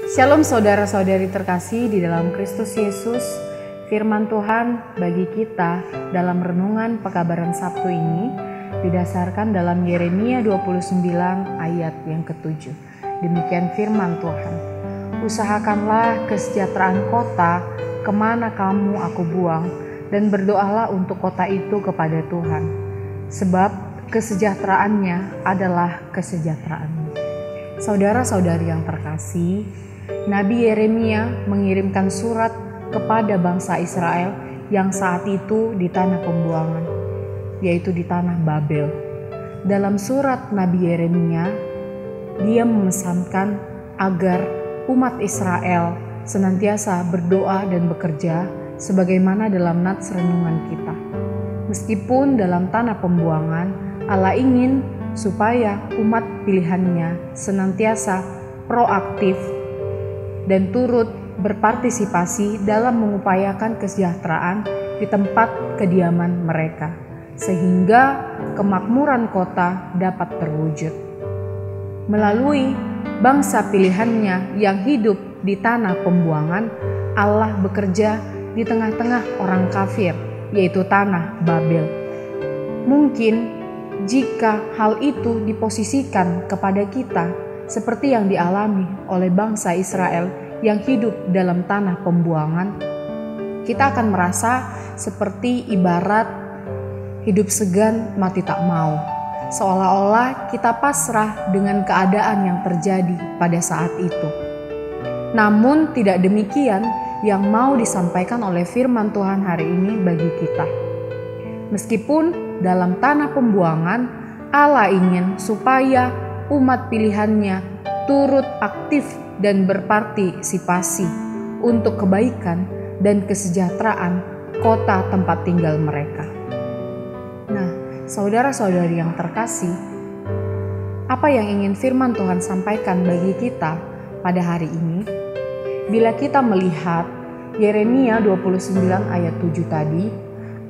Shalom saudara-saudari terkasih di dalam Kristus Yesus. Firman Tuhan bagi kita dalam renungan pekabaran Sabtu ini didasarkan dalam Yeremia 29 ayat yang ke-7. Demikian firman Tuhan. Usahakanlah kesejahteraan kota kemana kamu aku buang, dan berdoalah untuk kota itu kepada Tuhan, sebab kesejahteraannya adalah kesejahteraanmu. Saudara-saudari yang terkasih, Nabi Yeremia mengirimkan surat kepada bangsa Israel yang saat itu di tanah pembuangan, yaitu di tanah Babel. Dalam surat Nabi Yeremia, dia memesankan agar umat Israel senantiasa berdoa dan bekerja sebagaimana dalam nats renungan kita. Meskipun dalam tanah pembuangan, Allah ingin supaya umat pilihannya senantiasa proaktif dan turut berpartisipasi dalam mengupayakan kesejahteraan di tempat kediaman mereka, sehingga kemakmuran kota dapat terwujud. Melalui bangsa pilihannya yang hidup di tanah pembuangan, Allah bekerja di tengah-tengah orang kafir, yaitu tanah Babel. Mungkin jika hal itu diposisikan kepada kita, seperti yang dialami oleh bangsa Israel yang hidup dalam tanah pembuangan, kita akan merasa seperti ibarat hidup segan mati tak mau, seolah-olah kita pasrah dengan keadaan yang terjadi pada saat itu. Namun tidak demikian yang mau disampaikan oleh firman Tuhan hari ini bagi kita. Meskipun dalam tanah pembuangan, Allah ingin supaya umat pilihannya turut aktif dan berpartisipasi untuk kebaikan dan kesejahteraan kota tempat tinggal mereka. Nah, saudara-saudari yang terkasih, apa yang ingin firman Tuhan sampaikan bagi kita pada hari ini? Bila kita melihat Yeremia 29 ayat 7 tadi,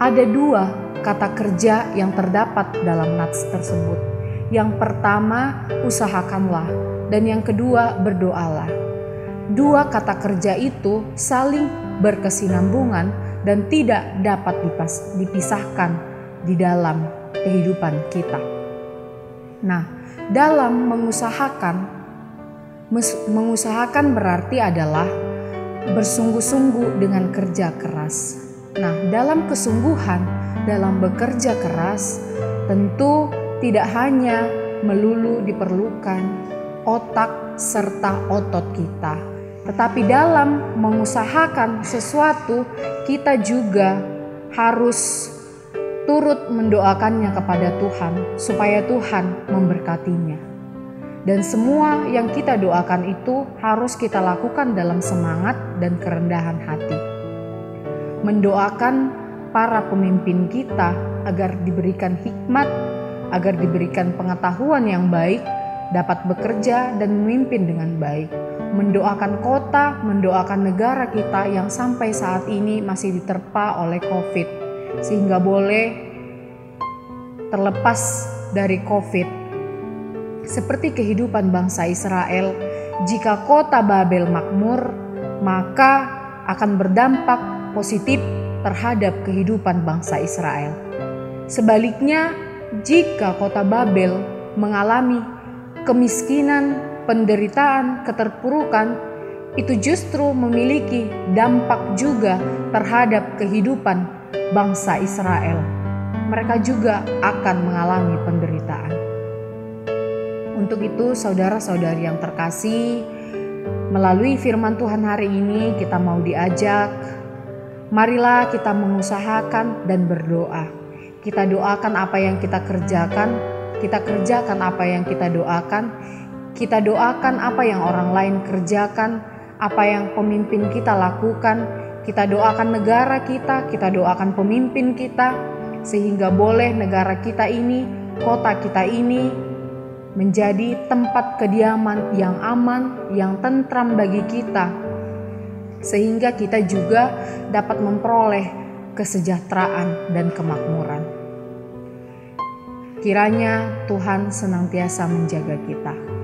ada dua kata kerja yang terdapat dalam nats tersebut. Yang pertama, usahakanlah, dan yang kedua, berdoalah. Dua kata kerja itu saling berkesinambungan dan tidak dapat dipisahkan di dalam kehidupan kita. Nah, dalam mengusahakan berarti adalah bersungguh-sungguh dengan kerja keras. Nah, dalam kesungguhan, dalam bekerja keras, tentu tidak hanya melulu diperlukan otak serta otot kita, tetapi dalam mengusahakan sesuatu, kita juga harus turut mendoakannya kepada Tuhan, supaya Tuhan memberkatinya. Dan semua yang kita doakan itu harus kita lakukan dalam semangat dan kerendahan hati. Mendoakan para pemimpin kita agar diberikan hikmat, agar diberikan pengetahuan yang baik, dapat bekerja dan memimpin dengan baik. Mendoakan kota, mendoakan negara kita yang sampai saat ini masih diterpa oleh COVID, sehingga boleh terlepas dari COVID. Seperti kehidupan bangsa Israel, jika kota Babel makmur, maka akan berdampak positif terhadap kehidupan bangsa Israel. Sebaliknya, jika kota Babel mengalami kemiskinan, penderitaan, keterpurukan, itu justru memiliki dampak juga terhadap kehidupan bangsa Israel. Mereka juga akan mengalami penderitaan. Untuk itu, saudara-saudari yang terkasih, melalui firman Tuhan hari ini kita mau diajak, marilah kita mengusahakan dan berdoa. Kita doakan apa yang kita kerjakan apa yang kita doakan apa yang orang lain kerjakan, apa yang pemimpin kita lakukan, kita doakan negara kita doakan pemimpin kita, sehingga boleh negara kita ini, kota kita ini menjadi tempat kediaman yang aman, yang tentram bagi kita, sehingga kita juga dapat memperoleh kesejahteraan dan kemakmuran. Kiranya Tuhan senantiasa menjaga kita.